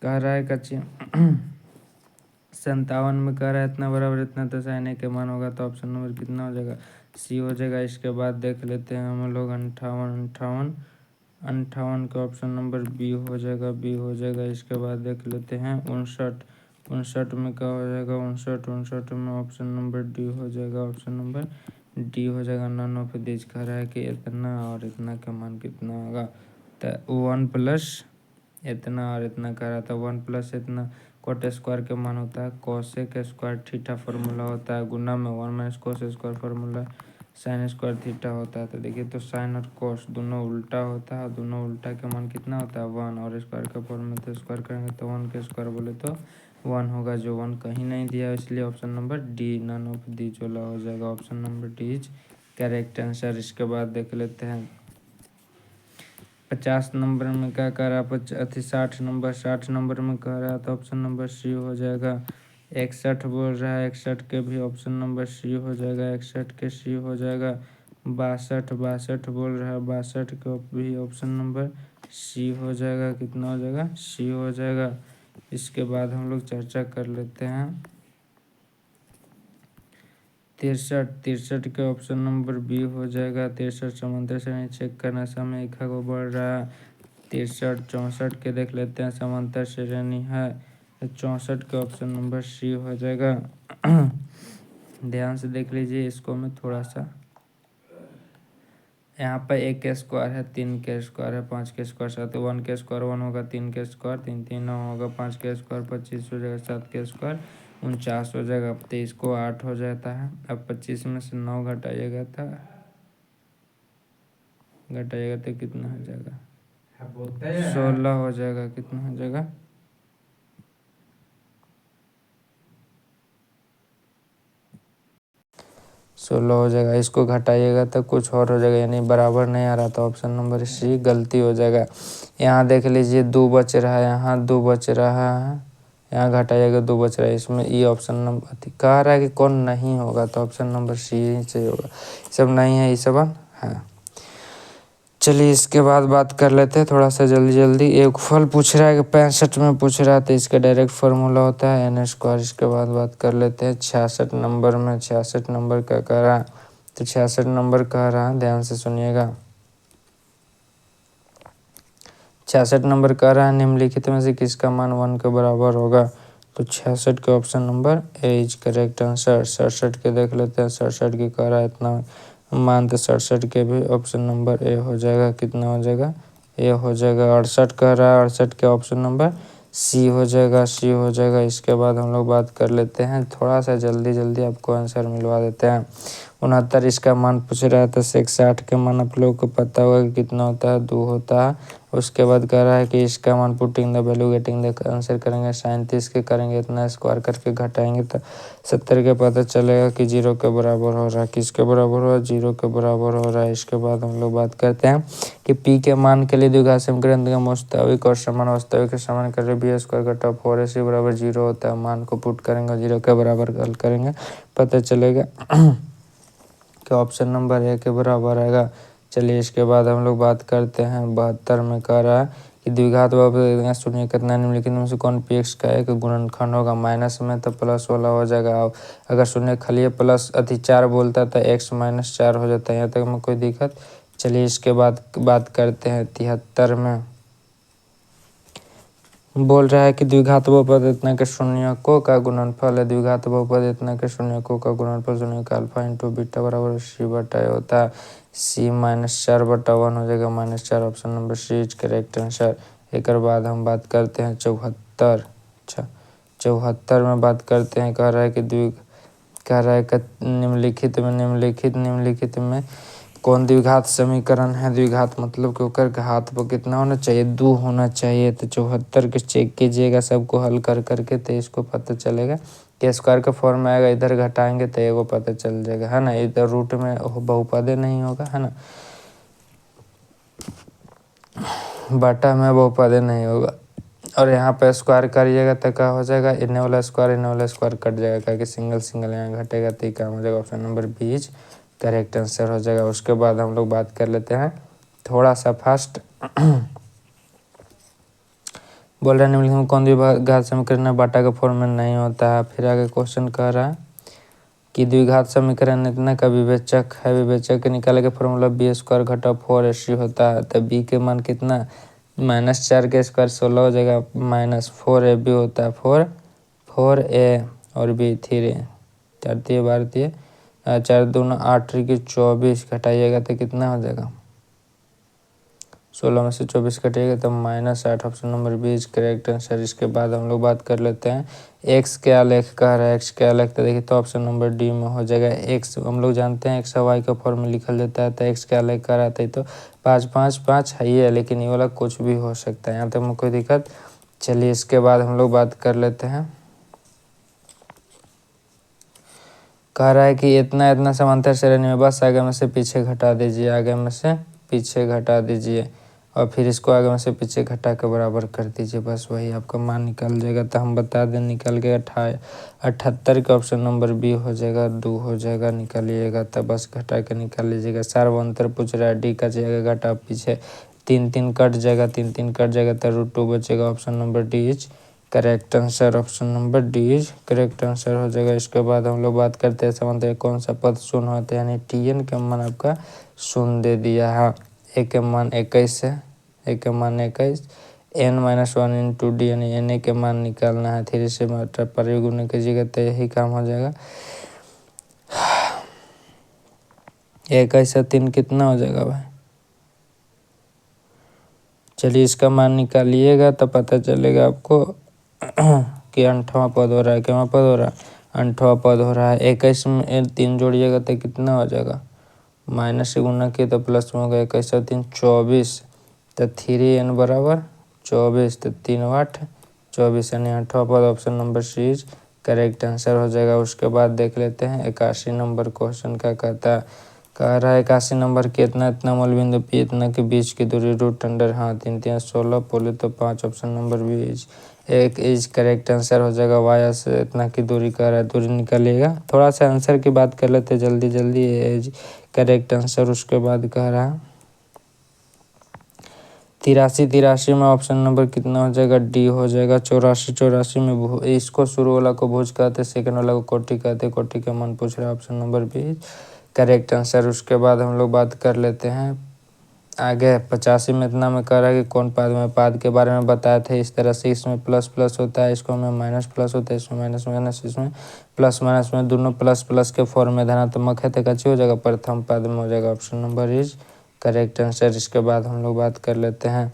कह रहा है कच्ची 57 में कह रहा है इतना बराबर इतना, तो साइन ए के मान होगा तो ऑप्शन नंबर कितना हो जाएगा, सी हो जाएगा। इसके बाद देख लेते हैं हम लोग 58 का ऑप्शन नंबर बी हो जाएगा। इसके बाद देख लेते हैं 59 में क्या हो जाएगा, 59 में ऑप्शन नंबर डी हो जाएगा। ऑप्शन नंबर डी हो जाएगा। नन ऑफ दिस कह रहा है कि इतना और इतना का मान कितना होगा, तो 1 प्लस इतना और इतना कह रहा था। 1 प्लस इतना कोट स्क्वायर के मान होता है कोसेक स्क्वायर थीटा फार्मूला होता है, गुना में 1 minus cos square formula sine square theta होता है। तो देखिए, तो साइन और कोस दोनों उल्टा होता है, दोनों उल्टा का मान कितना होता है 1, और स्क्वायर का फॉर्म में तो स्क्वायर करेंगे तो 1 के स्क्वायर बोले तो 1 होगा, जो 1 कहीं नहीं दिया, इसलिए option number D none of the जोला हो जाएगा। Option number D is correct answer. इसके बाद देख लेते हैं 50 नंबर में क्या कह रहा है, 60 नंबर में कह रहा है तो ऑप्शन नंबर सी हो जाएगा। 61 बोल रहा है, 61 के भी ऑप्शन नंबर सी हो जाएगा। 61 के सी हो जाएगा। 62 बोल रहा है, 62 के भी ऑप्शन नंबर सी हो जाएगा। कितना हो जाएगा, सी हो जाएगा। इसके बाद हम लोग चर्चा कर लेते हैं 63 के ऑप्शन नंबर बी हो जाएगा। 63 समांतर श्रेणी चेक करना समय एक को बढ़ रहा है। 63 64 के देख लेते हैं, समांतर श्रेणी है। 64 के ऑप्शन नंबर सी हो जाएगा। ध्यान से देख लीजिए इसको, मैं थोड़ा सा यहाँ पर 1 के स्क्वायर है, 3 के स्क्वायर है, 5 के स्क्वायर 7, 1 के स्क्वायर 1 होगा, 3 के स्क्वायर 3 3 9 होगा, 5 के स्क्वायर 25 हो जाएगा, 7 के स्क्वायर 49 हो जाएगा। 23 को 8 हो जाता है। अब 25 में से 9 घटाइएगा तो कितना हो जाएगा, 16 हो जाएगा। कितना हो जाएगा, 16 हो जाएगा। इसको घटाइएगा तो कुछ और हो जाएगा, यानी बराबर नहीं आ रहा था। ऑप्शन नंबर सी गलती हो जाएगा। यहाँ देख लीजिए 2 बच रहा है, यहाँ 2 बच रहा है, यहाँ घटाइएगा 2 बच रहा है। इसमें ई ऑप्शन नंबर कह रहा है कि कौन नहीं होगा, तो ऑप्शन नंबर सी ही सही होगा। सब नहीं है, ये सब है। चलिए इसके बाद बात कर लेते हैं थोड़ा सा जल्दी जल्दी। एक फल पूछ रहा है कि 65 में पूछ रहा है, तो इसका डायरेक्ट फार्मूला होता है एन स्क्वायर। इसके बाद बात कर लेते हैं 66 नंबर में। 66 नंबर क्या कह रहा है, तो 66 नंबर कह रहा है, ध्यान से सुनिएगा। 66 नंबर कह रहा है निम्नलिखित में से किसका मान 1 के बराबर होगा, तो 66 के option number A is correct answer. 67 के देख लेते हैं। 67 के कह रहा है इतना मान, तो 67 के भी ऑप्शन नंबर ए हो जाएगा। कितना हो जाएगा, ए हो जाएगा। 68 कह रहा है, 68 के ऑप्शन नंबर सी हो जाएगा। इसके बाद हम लोग बात कर लेते हैं थोड़ा सा जल्दी जल्दी, आपको आंसर मिलवा देते हैं 69 इसका मान पूछ रहा है। तो sec 60 का मान आप लोगों को पता होगा कि कितना होता है, 2 होता है। उसके बाद कह रहा है कि इसका मान putting the value getting the answer करेंगे 37 के करेंगे इतना स्क्वायर करके घटाएंगे तो 70 के पता चलेगा कि 0 के बराबर हो रहा है। किसके बराबर हो रहा है? 0 के बराबर हो रहा है। इसके बाद हम लोग बात करते हैं कि पी के मान के लिए द्विघात समीकरण का वास्तविक और समान वास्तविक के समान कर रहे बी स्क्वायर घटा 4ac बराबर 0 होता है। मान को पुट करेंगे 0 के बराबर हल करेंगे, पता चलेगा कि ऑप्शन नंबर ए के बराबर आएगा। चलिए इसके बाद हम लोग बात करते हैं 72 में कह रहा है कि द्विघात बहुपद शून्य कितना निम्नलिखित में से कौन पी एक्स का एक गुणनखंड होगा। माइनस में तो प्लस वाला हो जाएगा। अगर शून्य खाली प्लस 4 बोलता तो x - 4 हो जाता है। यहाँ तक में कोई दिक्कत। चलिए इसके बाद बात करते हैं 73 में बोल रहा है कि द्विघात बहुपद इतना के शून्यकों का गुणनफल है। द्विघात बहुपद इतना के शून्यकों का गुणनफल शून्य का अल्फा इंटू बीटा बराबर सी बटा ए होता है। c -4/1 हो जाएगा -4। Option number C is correct answer. एक बाद हम बात करते हैं 74। अच्छा 74 में बात करते हैं। कह रहा है कि निम्नलिखित में कौन द्विघात समीकरण है। द्विघात मतलब कि ओकर घात पर कितना होना चाहिए? 2 होना चाहिए। तो 74 के चेक कीजिएगा सबको हल कर करके, तो इसको पता चलेगा कि स्क्वायर का फॉर्म में आएगा। इधर घटाएंगे तो एगो पता चल जाएगा, है ना। इधर रूट में बहुपदे नहीं होगा, है ना, बटा में बहुपदे नहीं होगा। और यहाँ पे स्क्वायर करिएगा तो क्या हो जाएगा? इन्ने वाला स्क्वायर कट जाएगा, क्योंकि सिंगल सिंगल यहाँ घटेगा तो काम हो जाएगा। Option number B is correct answer हो जाएगा। उसके बाद हम लोग बात कर लेते हैं थोड़ा सा फास्ट। बोल रहे हैं निम्नलिखित में कौन द्विघात समीकरण बाटा के फॉर्म में नहीं होता है। फिर आगे क्वेश्चन कह रहा है कि द्विघात समीकरण इतना का विवेचक है। विवेचक के निकाले के फॉर्मूला बी स्क्वायर घटा 4ac होता है। तो बी के मान कितना? -4 के स्क्वायर 16 हो जाएगा, -4ab होता है 4a और b 3। 4 × 12 4 दूना 8 की 24 घटाइएगा तो कितना हो जाएगा? 16 में से 24 कटिएगा तो -8। Option number B is correct answer. इसके बाद हम लोग बात कर लेते हैं एक्स क्या लेख कह रहा है। एक्स क्या लेख तो देखिए तो ऑप्शन नंबर डी में हो जाएगा। एक्स हम लोग जानते हैं एक्स वाई का फॉर्म में लिखल जाता है। तो एक्स क्या लेख कह रहा था तो 5 5 5 है ही है, लेकिन ये वाला कुछ भी हो सकता है। यहाँ तक में कोई दिक्कत। चलिए इसके बाद हम लोग बात कर लेते हैं। कह रहा है कि इतना इतना समांतर श्रेणी में बस आगे में से पीछे घटा दीजिए, आगे में से पीछे घटा दीजिए और फिर इसको आगे में से पीछे घटा के बराबर कर दीजिए। बस वही आपका मान निकल जाएगा। तो हम बता दें निकल के 78 के ऑप्शन नंबर बी हो जाएगा, 2 हो जाएगा। निकालिएगा तो बस घटा के निकाल लीजिएगा। सार्वंतर पूछ रहा है डी का जगह घटा पीछे 3 3 कट जाएगा, 3 3 कट जाएगा तो √2 बचेगा। Option number D is correct answer. Option number D is correct answer हो जाएगा। इसके बाद हम लोग बात करते हैं समांतर कौन सा पद शून्य होता है, यानी टी_n का मान आपका शून्य दे दिया है। ए के मान 21 है, ए के मान 21, n-1 इंटू डी यानी एन के मान निकालना है। 3 से मात्रा पर गुणा कीजिएगा तो यही काम हो जाएगा। 21 से 3 कितना हो जाएगा भाई? चलिए इसका मान निकालिएगा तो पता चलेगा आपको कि 8वां पद हो रहा है। क्या पद हो रहा है? 8वां पद हो रहा है। 21 में 3 जोड़िएगा तो कितना हो जाएगा? माइनस से गुना किए तो प्लस में होगा। 21 से 3 24, तो 3n बराबर 24, तो 3 8 24 यानी 8वां पद। Option number C is correct answer हो जाएगा। उसके बाद देख लेते हैं 81 नंबर क्वेश्चन क्या कहता है। कह रहा है 81 नंबर के इतना मूल बिंदु पी इतना के बीच की दूरी √अंडर 3 3 16 बोले तो 5। Option number B is correct answer हो जाएगा। वाई से इतना की दूरी कह रहा है, दूरी निकालिएगा। थोड़ा सा आंसर की बात कर लेते जल्दी जल्दी। Is correct answer. उसके बाद कह रहा है 83 में ऑप्शन नंबर कितना हो जाएगा? डी हो जाएगा। 84 में इसको शुरू वाला को भुज कहते, सेकंड वाला को कोटि कहते। कोटि का मान पूछ रहा है। Option number B correct answer. उसके बाद हम लोग बात कर लेते हैं आगे 85 में इतना में कह रहा है कि कौन पाद में पाद के बारे में बताए थे इस तरह से। इसमें प्लस प्लस होता है, इसको में माइनस प्लस होता है, इसमें माइनस माइनस, इसमें प्लस माइनस में दोनों प्लस प्लस के फॉर्म में धनात्मक है तो कच्ची हो जाएगा, प्रथम पद में हो जाएगा। Option number is correct answer. इसके बाद हम लोग बात कर लेते हैं।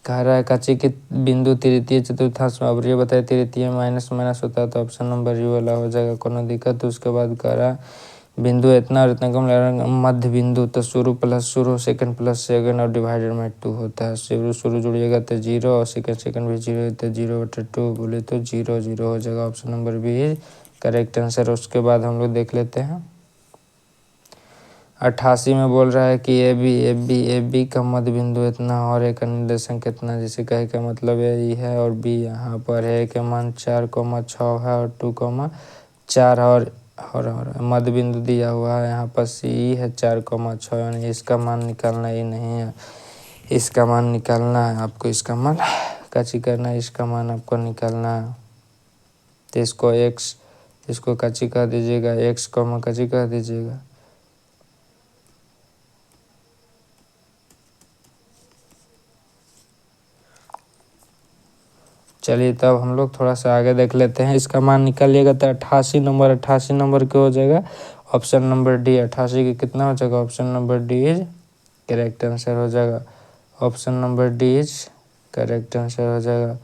कह रहा है कच्ची की बिंदु तृतीय चतुर्थांश में अवरीय बताए, तृतीय माइनस माइनस होता है तो ऑप्शन नंबर यू वाला हो जाएगा, कोनो दिक्कत। उसके बाद कह रहा है बिंदु इतना और इतना कम लगा मध्य बिंदु तो शुरू प्लस शुरू सेकंड प्लस सेकंड और डिवाइडेड में 2 होता है। शुरू शुरू जुड़िएगा तो 0 और सेकंड सेकंड भी 0 तो 0/2 बोले तो 0 0 हो जाएगा। Option number B correct answer. उसके बाद हम लोग देख लेते हैं 88 में बोल रहा है कि ए बी का मध्य बिंदु इतना और ए का निर्देशांक कितना, जिसे कहे का मतलब ए है और बी यहाँ पर है के मान 4,6 है और 2,4 और मध्य बिंदु दिया हुआ है यहाँ पर सी है 4,6 यानी इसका मान निकालना ही नहीं है, इसका मान निकालना है आपको। इसका मान काची करना है, इसका मान आपको निकालना है। तो इसको एक्स इसको काची कह दीजिएगा, एक्स कॉमा काची कह दीजिएगा। चलिए तब हम लोग थोड़ा सा आगे देख लेते हैं। इसका मान निकालिएगा तो 88 नंबर क्या हो जाएगा, ऑप्शन नंबर डी। 88 के कितना हो जाएगा, option number D is correct answer हो जाएगा। Option number D is correct answer हो जाएगा।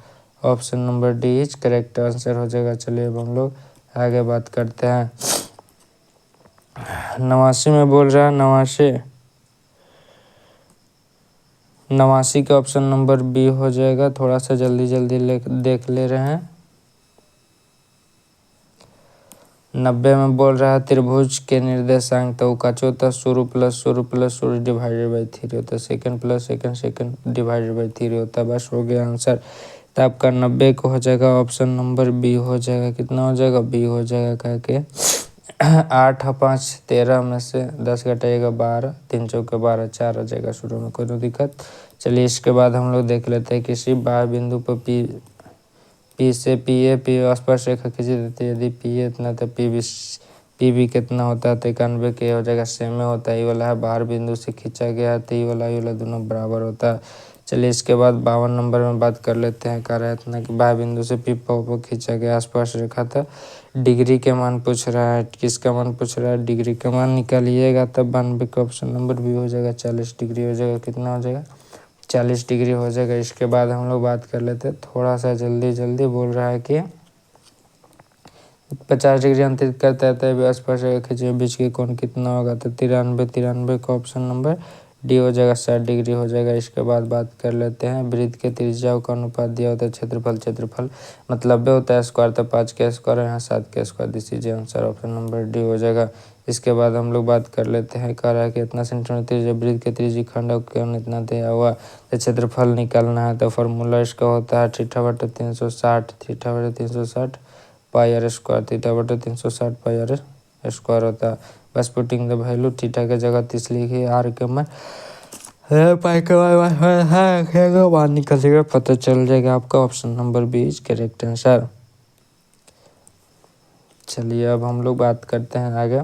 Option number D is correct answer हो जाएगा। चलिए अब हम लोग आगे बात करते हैं। 89 में बोल रहा है 89 का ऑप्शन नंबर बी हो जाएगा। थोड़ा सा जल्दी जल्दी देख ले रहे हैं। 90 में बोल रहा है त्रिभुज के निर्देशांक तो का चौथा शुरू प्लस शुरू डिवाइडेड बाई 3 होता है, second plus second divided by 3 होता है। बस हो गया आंसर। तो आपका 90 को हो जाएगा ऑप्शन नंबर बी हो जाएगा। कितना हो जाएगा, बी हो जाएगा। कह के 8 5 13 में से 10 घटाइएगा 12, 3 चौके 12, 4 आ जाएगा शुरू में, कोई दिक्कत। चलिए इसके बाद हम लोग देख लेते हैं किसी बाह्य बिंदु पर पी से पी आसपास रेखा खींची देती है। यदि पी इतना तो पी भी कितना होता है तो 91 के हो जाएगा, सेम में होता है। ये वाला है बाहर बिंदु से खींचा गया है तो ये वाला दोनों बराबर होता है। चलिए इसके बाद 52 नंबर में बात कर लेते हैं। कह रहा है इतना कि बाह्य बिंदु से पी पर खींचा गया आसपास रेखा था, डिग्री के मान पूछ रहा है। किसका मान पूछ रहा है, डिग्री का मान निकालिएगा तब 92 का ऑप्शन नंबर भी हो जाएगा। 40 डिग्री हो जाएगा। कितना हो जाएगा, 40 डिग्री हो जाएगा। इसके बाद हम लोग बात कर लेते हैं थोड़ा सा जल्दी बोल रहा है कि 50 डिग्री अंतरित करता है तो आसपास खींचे बीच के कोण कितना होगा, तो 93 का ऑप्शन नंबर डी हो जाएगा। 60 डिग्री हो जाएगा। इसके बाद बात कर लेते हैं वृत्त के त्रिज्याओं का अनुपात दिया होता है क्षेत्रफल मतलब होता है स्क्वायर, तो 5 के स्क्वायर यहाँ 7 के square. This is answer, option number D हो जाएगा। इसके बाद हम लोग बात कर लेते हैं। कह रहा है कि इतना सेंटीमीटर त्रिज्या वृत्त के त्रिज्यीय खंड कोण इतना दिया हुआ तो क्षेत्रफल निकालना है। तो फार्मूला इसका होता है थीटा/360 पाई आर स्क्वायर, थीटा/360 पाई आर स्क्वायर होता है। बस पुटिंग द वैल्यू थीटा के जगह 30 लिखिए, आर के मान पाई के मान निकलेगा, पता चल जाएगा आपका। Option number B is correct answer. चलिए अब हम लोग बात करते हैं आगे।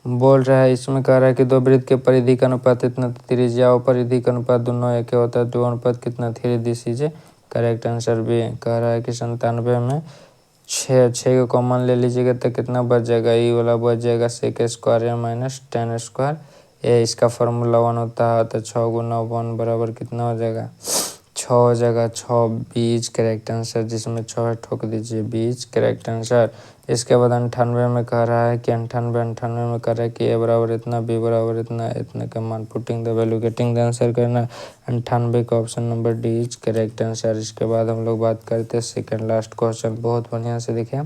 बोल रहा है इसमें कह रहा है कि दो वृत्त के परिधि का अनुपात इतना, त्रिज्या और परिधि का अनुपात दोनों एक होता है। 2 अनुपात कितना, 3। दिस इज करेक्ट आंसर भी। कह रहा है कि 97 में 6 को कॉमन ले लीजिएगा तो कितना बच जाएगा, ये वाला बच जाएगा सेक स्क्वायर या माइनस 10 स्क्वायर। ये इसका फार्मूला 1 होता है तो 6 गुना 1 बराबर कितना हो जाएगा, 6 हो जाएगा। 6 बीज करेक्ट आंसर, जिसमें 6 ठोक दीजिए, बीज करेक्ट आंसर। इसके बाद 98 में कह रहा है कि 98 में कह रहा है कि ए बराबर इतना, बी बराबर इतना, इतने का मान putting the value getting the answer करना। 98 का option number D is correct answer. इसके बाद हम लोग बात करते हैं सेकेंड लास्ट क्वेश्चन, बहुत बढ़िया से देखिए।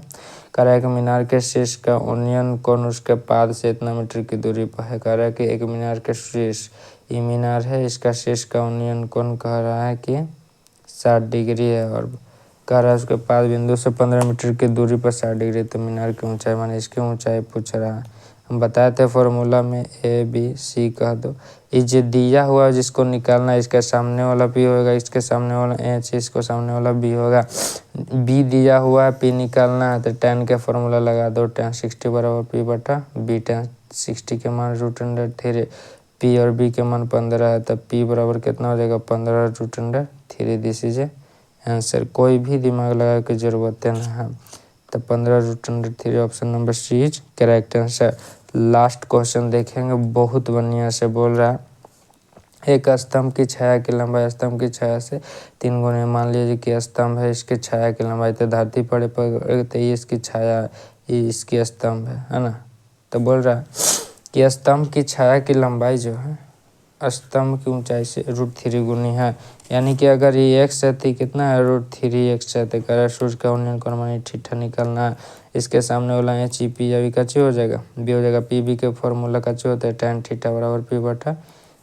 कह रहा है कि मीनार के शीर्ष का उन्नयन कोण उसके पाद से इतना मीटर की दूरी पर है। कह रहा है कि एक मीनार के शीर्ष, ये मीनार है, इसका शीर्ष का उन्नयन कोण कह रहा है कि 60 डिग्री है और कह रहा है उसके पाद बिंदु से 15 मीटर की दूरी पर 60 डिग्री। तो मीनार की ऊंचाई माने इसकी ऊंचाई पूछ रहा है। हम बताए थे फॉर्मूला में ए बी सी कह दो। ये जो दिया हुआ है जिसको निकालना है, इसके सामने वाला पी होगा, इसके सामने वाला एच, इसको सामने वाला बी होगा। बी दिया हुआ है, पी निकालना है तो tan के फॉर्मूला लगा दो। tan 60 बराबर पी बटा बी। tan 60 के मान √3, पी और बी के मान 15 है तब पी बराबर कितना हो जाएगा, 15√3। This is answer. कोई भी दिमाग लगाने की जरूरत नहीं है। तो 15√3 option number C is correct answer. Last question देखेंगे, बहुत बढ़िया से बोल रहा है। एक स्तंभ की छाया की लंबाई स्तंभ की छाया से 3 गुना। मान लीजिए कि स्तंभ है, इसकी छाया की लंबाई तो धरती पर तो ये इसकी छाया, ये इसकी स्तंभ है ना। तो बोल रहा है कि स्तंभ की छाया की लंबाई जो है स्तंभ की ऊंचाई से √3 गुनी है। यानी कि अगर ये x है तो कितना है √3x है। तो कह रहा है सूर्य का उन्नयन कोण मानी थीटा निकालना है। इसके सामने वाला एच ई पी अभी का हो जाएगा, बी हो जाएगा। पी बी के फॉर्मूला का होता है tan थीटा बराबर पी बटा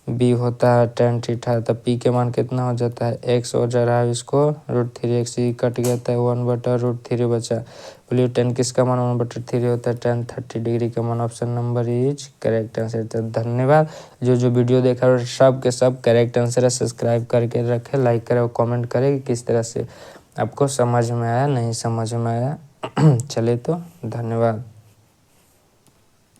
बी होता है tan थीटा। तब पी के मान कितना हो जाता है x हो जा रहा है, इसको √3x ही कट गया था 1/√3 बचा। बोलिए tan किसका मान 1/3 होता है, tan 30 डिग्री का मान। Option number is correct answer. तो धन्यवाद। जो वीडियो देखा और सब के सब करेक्ट आंसर है। सब्सक्राइब करके रखें, लाइक करें और कमेंट करें कि किस तरह से आपको समझ में आया, नहीं समझ में आया। चलिए तो धन्यवाद।